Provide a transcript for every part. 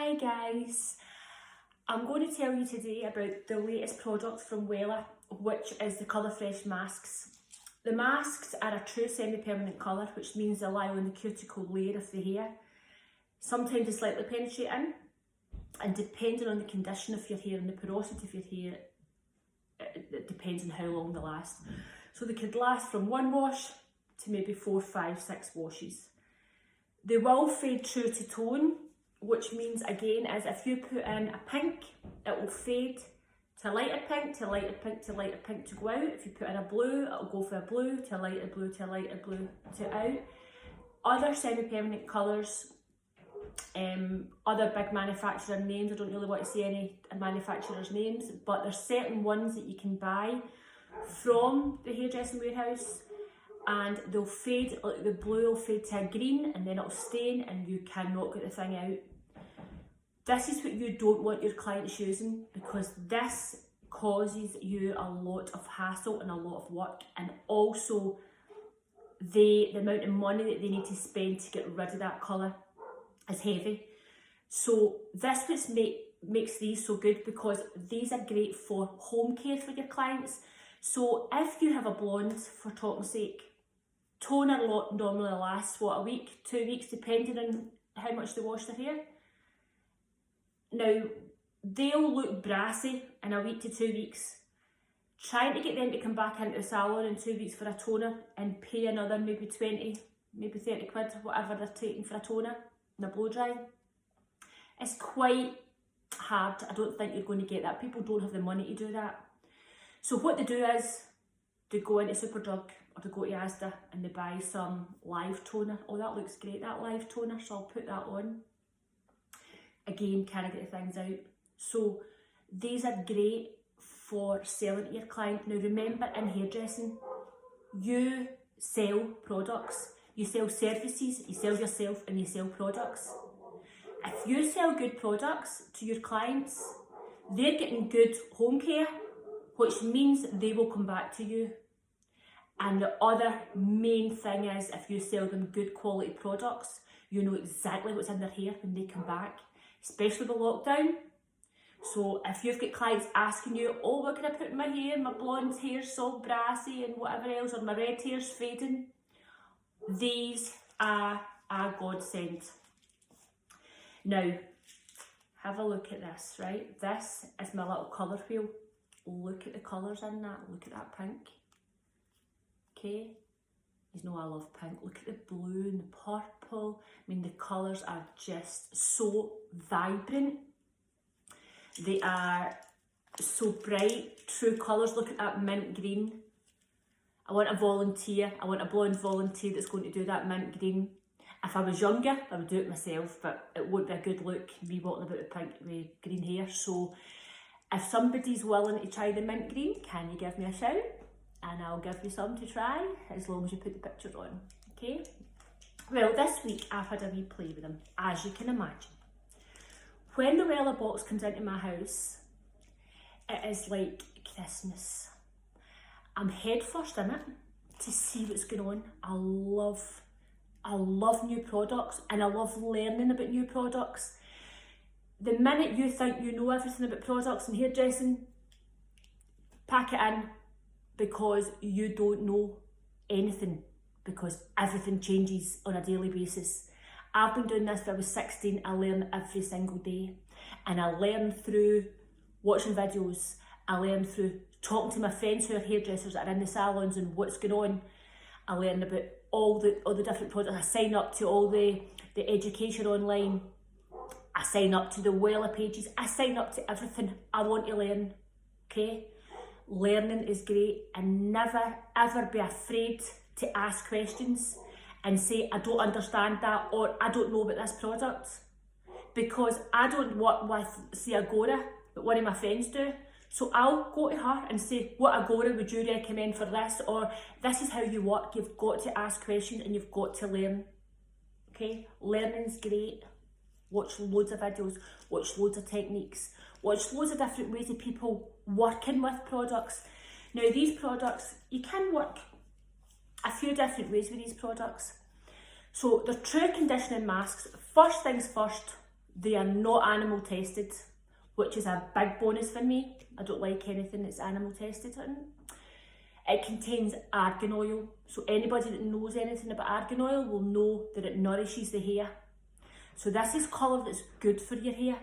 Hi guys, I'm going to tell you today about the latest product from Wella, which is the Colour Fresh masks. The masks are a true semi-permanent colour, which means they lie on the cuticle layer of the hair. Sometimes they slightly penetrate in, and depending on the condition of your hair and the porosity of your hair, it depends on how long they last. So they could last from one wash to maybe 4, 5, 6 washes. They will fade true to tone, which means again is if you put in a pink, it will fade to lighter pink, to lighter pink, to lighter pink to go out. If you put in a blue, it'll go for a blue, to lighter blue, to lighter blue to out. Other semi-permanent colours, other big manufacturer names, I don't really want to say any manufacturers' names, but there's certain ones that you can buy from the hairdressing warehouse, and they'll fade, like the blue will fade to a green and then it'll stain and you cannot get the thing out. This is what you don't want your clients using, because this causes you a lot of hassle and a lot of work, and also the amount of money that they need to spend to get rid of that colour is heavy. So this makes these so good, because these are great for home care for your clients. So if you have a blonde, for talking's sake, toner normally lasts what, a week, 2 weeks, depending on how much they wash their hair. Now, they'll look brassy in a week to 2 weeks. Trying to get them to come back into the salon in 2 weeks for a toner and pay another maybe 20, maybe 30 quid, whatever they're taking for a toner and a blow dry, it's quite hard. I don't think you're going to get that. People don't have the money to do that. So what they do is they go into Superdrug or they go to Asda and they buy some live toner. Oh, that looks great, that live toner, so I'll put that on. Again, can't get the things out. So these are great for selling to your client. Now remember, in hairdressing, you sell products, you sell services, you sell yourself, and you sell products. If you sell good products to your clients, they're getting good home care, which means they will come back to you. And the other main thing is, if you sell them good quality products, you know exactly what's in their hair when they come back, especially with lockdown. So if you've got clients asking you, oh, what can I put in my hair? My blonde hair's so brassy and whatever else, or my red hair's fading, these are a godsend. Now, have a look at this, right? This is my little colour wheel. Look at the colours in that. Look at that pink. Okay? You know I love pink. Look at the blue and the purple. I mean, the colours are just so vibrant. They are so bright, true colours. Look at that mint green. I want a volunteer. I want a blonde volunteer that's going to do that mint green. If I was younger, I would do it myself, but it won't be a good look, me walking about with green hair. So if somebody's willing to try the mint green, can you give me a shout? And I'll give you some to try, as long as you put the picture on, okay? Well, this week I've had a wee play with them, as you can imagine. When the Wella box comes into my house, it is like Christmas. I'm head first in it to see what's going on. I love new products, and I love learning about new products. The minute you think you know everything about products and hairdressing, pack it in, because you don't know anything, because everything changes on a daily basis. I've been doing this since I was 16. I learn every single day, and I learn through watching videos. I learn through talking to my friends who are hairdressers that are in the salons and what's going on. I learn about all the different products. I sign up to all the education online. I sign up to the Wella pages. I sign up to everything. I want to learn, okay? Learning is great, and never ever be afraid to ask questions and say, I don't understand that, or I don't know about this product. Because I don't work with, say, Agora, but one of my friends do. So I'll go to her and say, what Agora would you recommend for this? Or this is how you work. You've got to ask questions and you've got to learn. Okay? Learning's great. Watch loads of videos. Watch loads of techniques. Watch loads of different ways of people working with products. Now, these products, you can work a few different ways with these products. So they're true conditioning masks. First things first, They are not animal tested, which is a big bonus for me. I don't like anything that's animal tested. It contains argan oil, so anybody that knows anything about argan oil will know that it nourishes the hair. So this is colour that's good for your hair.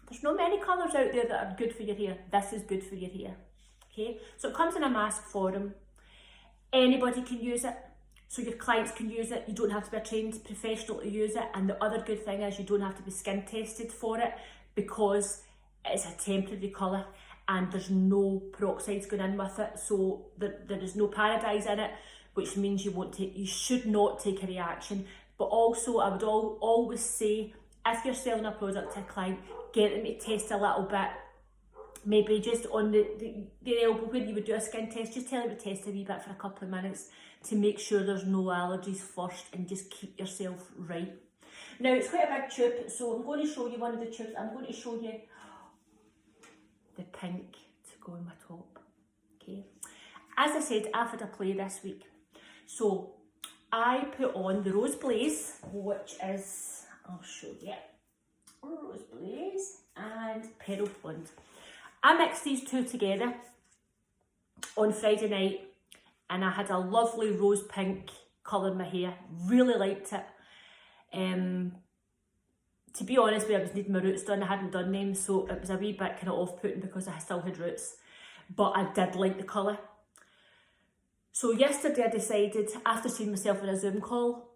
There's not many colours out there that are good for your hair. This is good for your hair. Okay, so it comes in a mask form. Anybody can use it, so your clients can use it. You don't have to be a trained professional to use it. And the other good thing is you don't have to be skin tested for it, because it's a temporary colour and there's no peroxides going in with it. So there is no paradise in it, which means you should not take a reaction. But also I would always say, if you're selling a product to a client, get them to test a little bit. Maybe just on the elbow where you would do a skin test, just tell them to test a wee bit for a couple of minutes to make sure there's no allergies first, and just keep yourself right. Now it's quite a big tube, so I'm going to show you one of the tubes. I'm going to show you the pink to go on my top. Okay. As I said, I've had a play this week. So I put on the Rose Blaze, which is, I'll show you, Rose Blaze and Pearl Blonde. I mixed these two together on Friday night and I had a lovely rose pink colour in my hair. Really liked it. To be honest with you, I was needing my roots done. I hadn't done them, so it was a wee bit kind of off-putting because I still had roots. But I did like the colour. So yesterday I decided, after seeing myself in a Zoom call,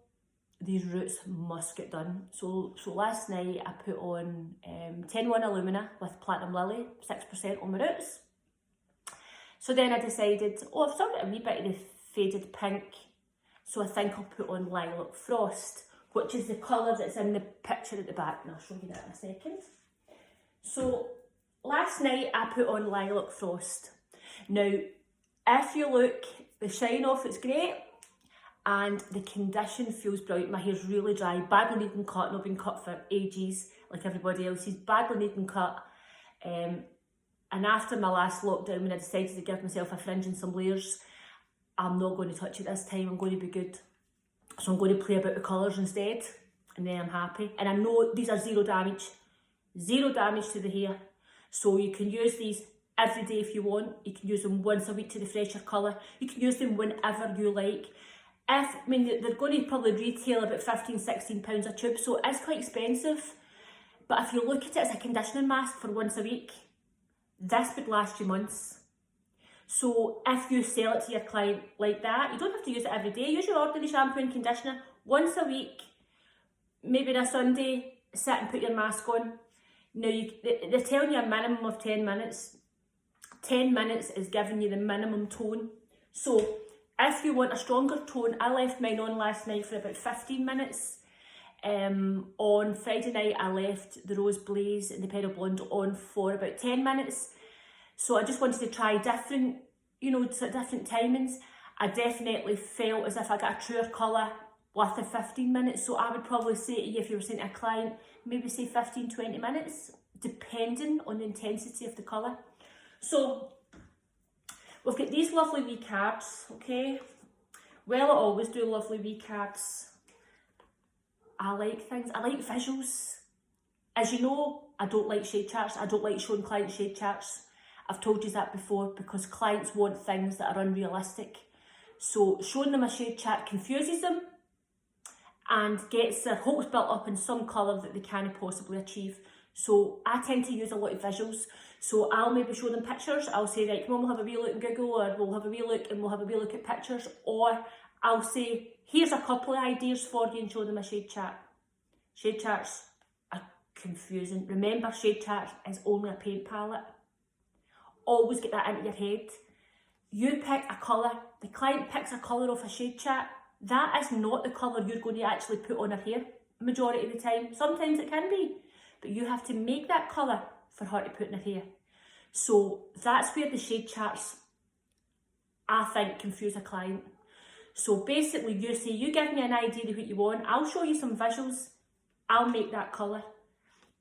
these roots must get done. So last night I put on 10-1 Alumina with Platinum Lily, 6% on my roots. So then I decided, I've still got a wee bit of the faded pink, so I think I'll put on Lilac Frost, which is the colour that's in the picture at the back, and I'll show you that in a second. So last night I put on Lilac Frost. Now, if you look, the shine off it's great, and the condition feels brilliant. My hair's really dry, badly needing cut, not been cut for ages like everybody else's, badly needing cut. And after my last lockdown, when I decided to give myself a fringe and some layers, I'm not going to touch it this time. I'm going to be good. So I'm going to play about the colours instead, and then I'm happy. And I know these are zero damage to the hair. So you can use these every day if you want. You can use them once a week to refresh your colour. You can use them whenever you like. They're going to probably retail about £15–16 a tube, so it's quite expensive. But if you look at it as a conditioning mask for once a week, this would last you months. So if you sell it to your client like that, you don't have to use it every day. Use your ordinary shampoo and conditioner once a week. Maybe on a Sunday, sit and put your mask on. Now, they're telling you a minimum of 10 minutes. 10 minutes is giving you the minimum tone. So if you want a stronger tone, I left mine on last night for about 15 minutes. On Friday night, I left the Rose Blaze and the Pearl Blonde on for about 10 minutes. So I just wanted to try different, different timings. I definitely felt as if I got a truer colour with the 15 minutes. So I would probably say to you, if you were saying to a client, maybe say 15–20 minutes, depending on the intensity of the colour. So we've got these lovely wee cards, okay? Wella always do lovely wee cards. I like things, I like visuals. As you know, I don't like shade charts. I don't like showing clients shade charts. I've told you that before, because clients want things that are unrealistic. So showing them a shade chart confuses them and gets their hopes built up in some colour that they can't possibly achieve. So I tend to use a lot of visuals. So I'll maybe show them pictures. I'll say, right, come on, we'll have a wee look in Google, or we'll have a wee look and we'll have a wee look at pictures. Or I'll say, here's a couple of ideas for you, and show them a shade chart. Shade charts are confusing. Remember, shade charts is only a paint palette. Always get that into your head. You pick a colour, the client picks a colour off a shade chart. That is not the colour you're going to actually put on her hair majority of the time. Sometimes it can be, but you have to make that colour for her to put in her hair. So that's where the shade charts, I think, confuse a client. So basically you say, you give me an idea of what you want, I'll show you some visuals, I'll make that colour.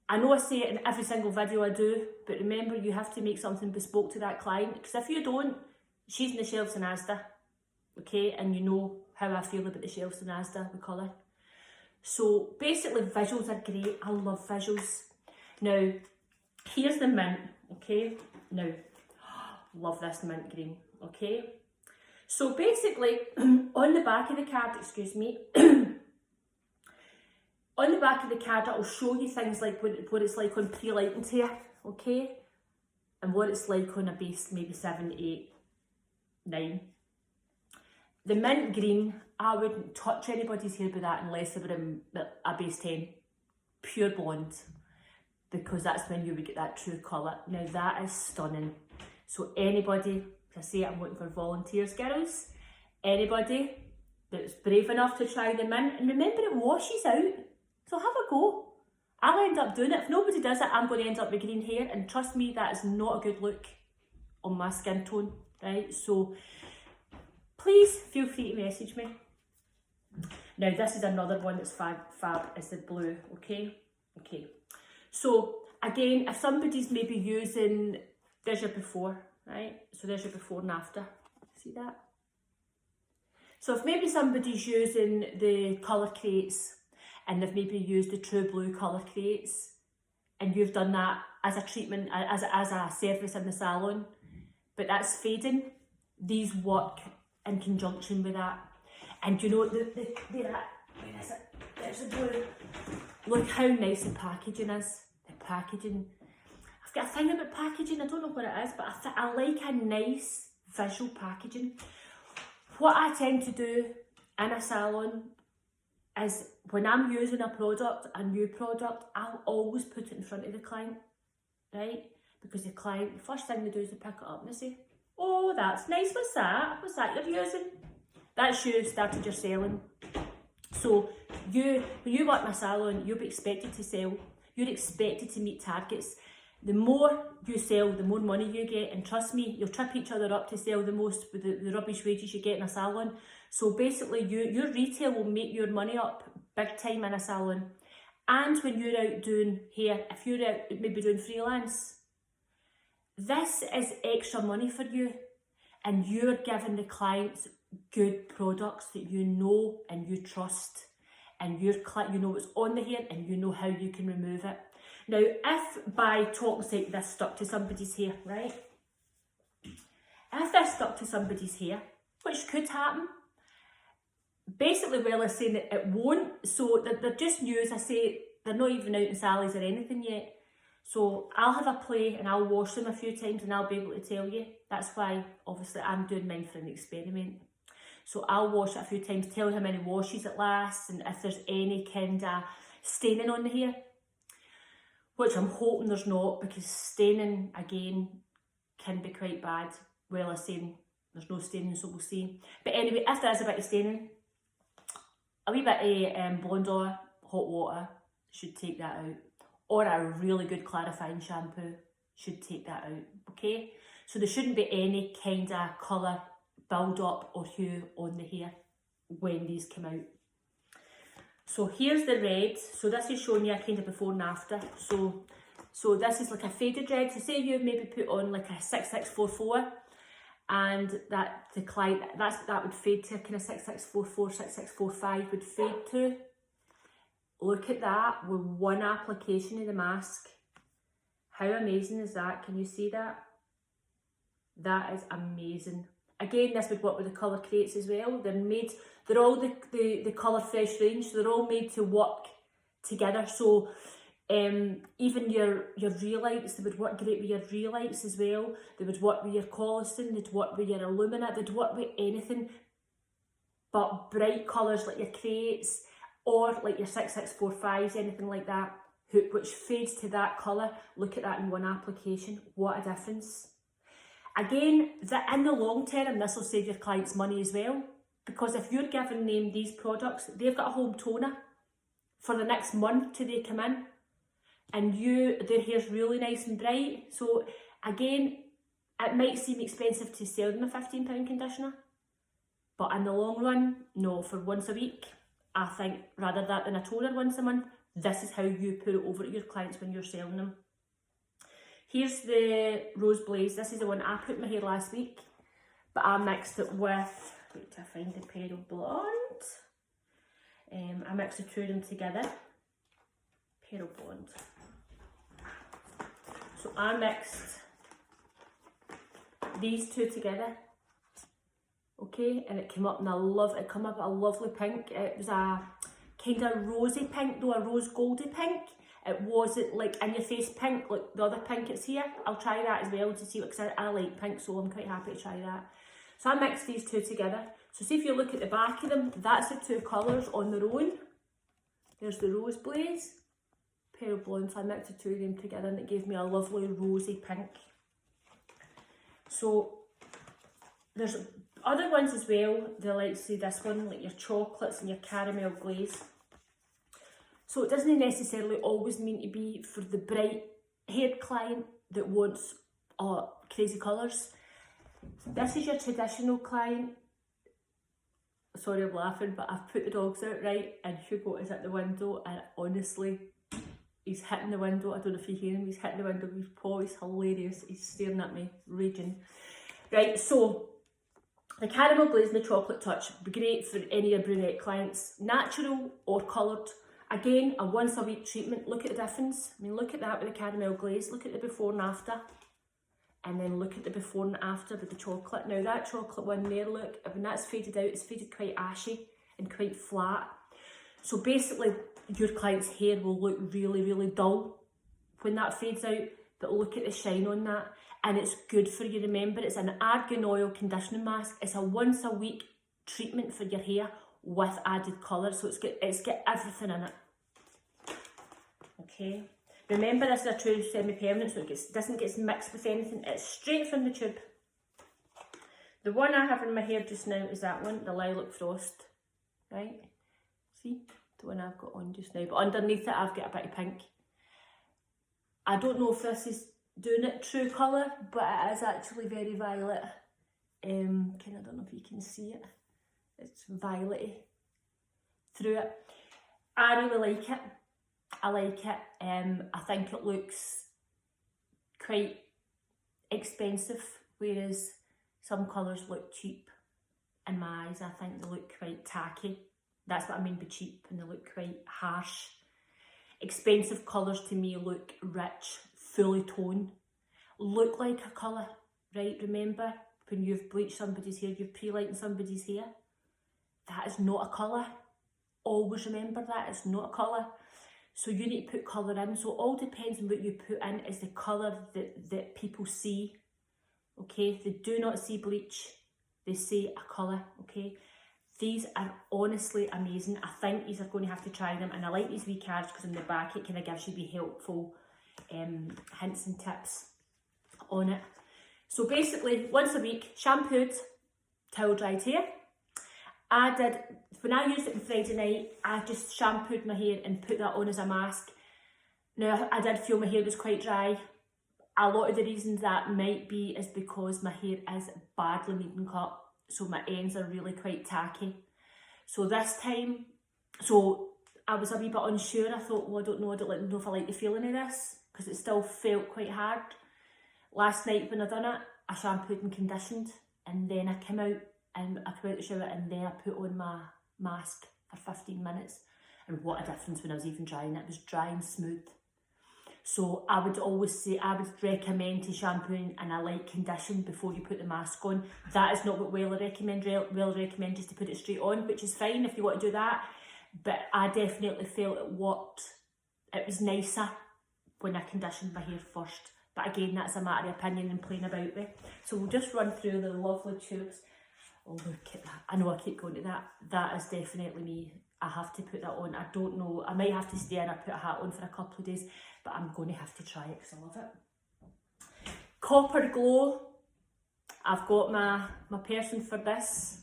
I know I say it in every single video I do, but remember, you have to make something bespoke to that client, because if you don't, she's in the shelves in Asda, okay? And you know how I feel about the shelves in Asda with colour. So basically visuals are great. I love visuals. Now, here's the mint, okay? Now, love this mint green, okay? So basically, on the back of the card, excuse me, on the back of the card, it'll show you things like what it's like on pre-lighting tear, okay? And what it's like on a base, maybe 7, 8, 9. The mint green, I wouldn't touch anybody's hair with that unless they were a base 10, pure blonde, because that's when you would get that true colour. Now that is stunning. So anybody, I say I'm looking for volunteers, girls, anybody that's brave enough to try the mint, and remember it washes out, so have a go. I'll end up doing it. If nobody does it, I'm going to end up with green hair, and trust me, that is not a good look on my skin tone, right? So please feel free to message me. Now this is another one that's fab, it's the blue, okay? Okay. So again, if somebody's maybe using, there's your before, right? So there's your before and after, see that? So if maybe somebody's using the colour crates and they've maybe used the true blue colour crates and you've done that as a treatment, as a service in the salon, but that's fading, these work in conjunction with that. And you know, where is it? There's the blue. Look how nice the packaging is. The packaging. I've got a thing about packaging, I don't know what it is, but I like a nice visual packaging. What I tend to do in a salon is when I'm using a product, a new product, I'll always put it in front of the client, right? Because the client, the first thing they do is they pick it up and they say, oh, that's nice, what's that? What's that you're using? That's you started your selling. So when you work in a salon, you'll be expected to sell. You're expected to meet targets. The more you sell, the more money you get. And trust me, you'll trip each other up to sell the most with the rubbish wages you get in a salon. So basically, your retail will make your money up big time in a salon. And when you're out doing hair, if you're out maybe doing freelance, this is extra money for you. And you're giving the clients good products that you know and you trust. And you know what's on the hair and you know how you can remove it. Now, if by talking like this stuck to somebody's hair, right? If this stuck to somebody's hair, which could happen, basically Wella's saying that it won't, so they're just new, as I say, they're not even out in Sally's or anything yet. So I'll have a play and I'll wash them a few times and I'll be able to tell you. That's why, obviously, I'm doing mine for an experiment. So I'll wash it a few times, tell you how many washes it lasts and if there's any kind of staining on the hair. Which I'm hoping there's not, because staining, again, can be quite bad. Well, I'm saying there's no staining, so we'll see. But anyway, if there is a bit of staining, a wee bit of blonde oil, hot water should take that out. Or a really good clarifying shampoo should take that out, okay? So there shouldn't be any kind of colour build up or hue on the hair when these come out. So here's the red. So this is showing you a kind of before and after. So this is like a faded red. So say you maybe put on like a 6644 and that the client, that would fade to kind of 6644, 6645 would fade to. Look at that with one application of the mask. How amazing is that? Can you see that? That is amazing. Again, this would work with the colour crates as well. They're all the Colour Fresh range, so they're all made to work together. So even your relights, they would work great with your relights as well. They would work with your collagen, they'd work with your alumina, they'd work with anything but bright colours like your crates or like your 6645s, anything like that, which fades to that colour. Look at that in one application. What a difference. Again, in the long term, this will save your clients money as well, because if you're giving them these products, they've got a home toner for the next month till they come in, and their hair's really nice and bright. So again, it might seem expensive to sell them a £15 conditioner, but in the long run, no, for once a week, I think rather that than a toner once a month, this is how you put it over to your clients when you're selling them. Here's the Rose Blaze. This is the one I put in my hair last week, but I mixed it with, wait till I find the pair of blonde. I mix the two of them together. Pearl Blonde. So I mixed these two together, okay, and it came up, and it came up a lovely pink. It was a kind of rosy pink though, a rose goldy pink. It wasn't like in your face pink like the other pink it's here. I'll try that as well to see what, because I like pink, so I'm quite happy to try that. So I mixed these two together. So see if you look at the back of them, that's the two colours on their own. There's the Rose Blaze, Pearl Blonde, so I mixed the two of them together and it gave me a lovely rosy pink. So there's other ones as well, they like to say this one, like your chocolates and your caramel glaze. So it doesn't necessarily always mean to be for the bright haired client that wants crazy colours. This is your traditional client. Sorry I'm laughing, but I've put the dogs out, right, and Hugo is at the window, and honestly he's hitting the window. I don't know if you hear him, he's hitting the window with his paw. He's hilarious, he's staring at me, raging. Right, so the caramel glaze and the chocolate touch would be great for any of your brunette clients, natural or coloured. Again, a once a week treatment. Look at the difference. I mean, look at that with the caramel glaze, look at the before and after. And then look at the before and after with the chocolate. Now that chocolate one there, look, when that's faded out, it's faded quite ashy and quite flat. So basically, your client's hair will look really, really dull when that fades out, but look at the shine on that. And it's good for you. Remember, it's an argan oil conditioning mask. It's a once a week treatment for your hair with added colour. So it's got everything in it. Okay. Remember, this is a true semi-permanent, so it doesn't get mixed with anything. It's straight from the tube. The one I have in my hair just now is that one, the Lilac Frost. Right? See? The one I've got on just now. But underneath it, I've got a bit of pink. I don't know if this is doing it true colour, but it is actually very violet. I don't know if you can see it. It's violet-y through it. I really like it. I like it. I think it looks quite expensive, whereas some colours look cheap in my eyes. I think they look quite tacky. That's what I mean by cheap, and they look quite harsh. Expensive colours to me look rich, fully toned, look like a colour, right? Remember, when you've bleached somebody's hair, you've pre-lightened somebody's hair, that is not a colour. Always remember that, it's not a colour. So you need to put colour in. So it all depends on what you put in is the colour that people see. Okay, they do not see bleach, they see a colour. Okay, these are honestly amazing. I think you are going to have to try them, and I like these wee cards because in the back it kind of gives you wee helpful hints and tips on it. So basically, once a week, shampooed, towel dried hair. When I used it on Friday night, I just shampooed my hair and put that on as a mask. Now, I did feel my hair was quite dry. A lot of the reasons that might be is because my hair is badly needing cut. So my ends are really quite tacky. So this time, I was a wee bit unsure. I thought, well, I don't know if I like the feeling of this, because it still felt quite hard. Last night when I done it, I shampooed and conditioned, and then I came out the shower, and then I put on my mask for 15 minutes. And what a difference when I was even drying it. It was dry and smooth. So I would always say, I would recommend to shampoo and a light condition before you put the mask on. That is not what Wella recommend. Wella recommend just to put it straight on, which is fine if you want to do that. But I definitely felt it worked. It was nicer when I conditioned my hair first. But again, that's a matter of opinion and playing about with. So we'll just run through the lovely tubes. Oh, look at that. I know I keep going to that. That is definitely me. I have to put that on. I don't know. I might have to stay and I put a hat on for a couple of days, but I'm going to have to try it because I love it. Copper Glow. I've got my person for this,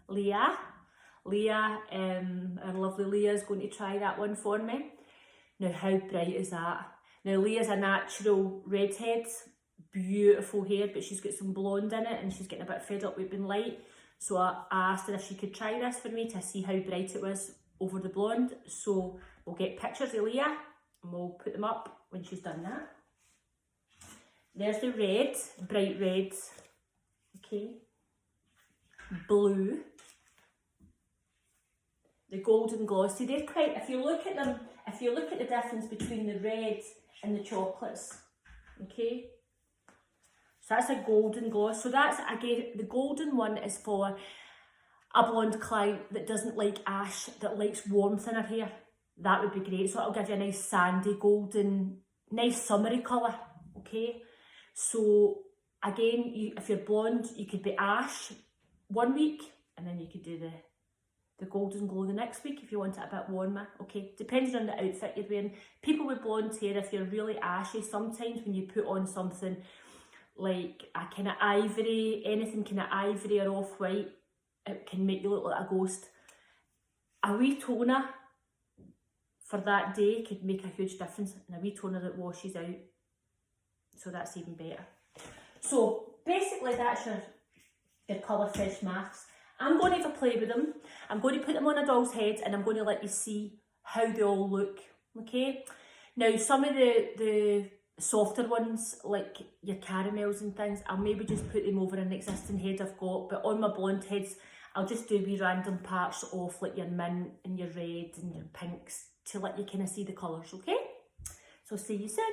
Leah. Our lovely Leah is going to try that one for me. Now, how bright is that? Now, Leah's a natural redhead. Beautiful hair, but she's got some blonde in it and she's getting a bit fed up with being light. So I asked her if she could try this for me to see how bright it was over the blonde. So we'll get pictures of Leah and we'll put them up when she's done that. There's the red, bright red. Okay. Blue. the golden glossy. They're quite, if you look at them, if you look at the difference between the red and the chocolates, okay? So that's a golden gloss. So that's, again, the golden one is for a blonde client that doesn't like ash, that likes warmth in her hair. That would be great. So it'll give you a nice sandy, golden, nice summery colour, okay? So again, if you're blonde, you could be ash one week, and then you could do the golden glow the next week if you want it a bit warmer, okay? Depending on the outfit you're wearing. People with blonde hair, if you're really ashy, sometimes when you put on something like a kind of ivory, anything kind of ivory or off-white, it can make you look like a ghost. A wee toner for that day could make a huge difference, and a wee toner that washes out, so that's even better. So basically that's your colour fresh masks. I'm going to have a play with them. I'm going to put them on a doll's head, and I'm going to let you see how they all look, okay? Now, some of the softer ones, like your caramels and things, I'll maybe just put them over an existing head I've got, but on my blonde heads, I'll just do wee random parts off, like your mint and your red and your pinks, to let you kind of see the colours, okay? So see you soon.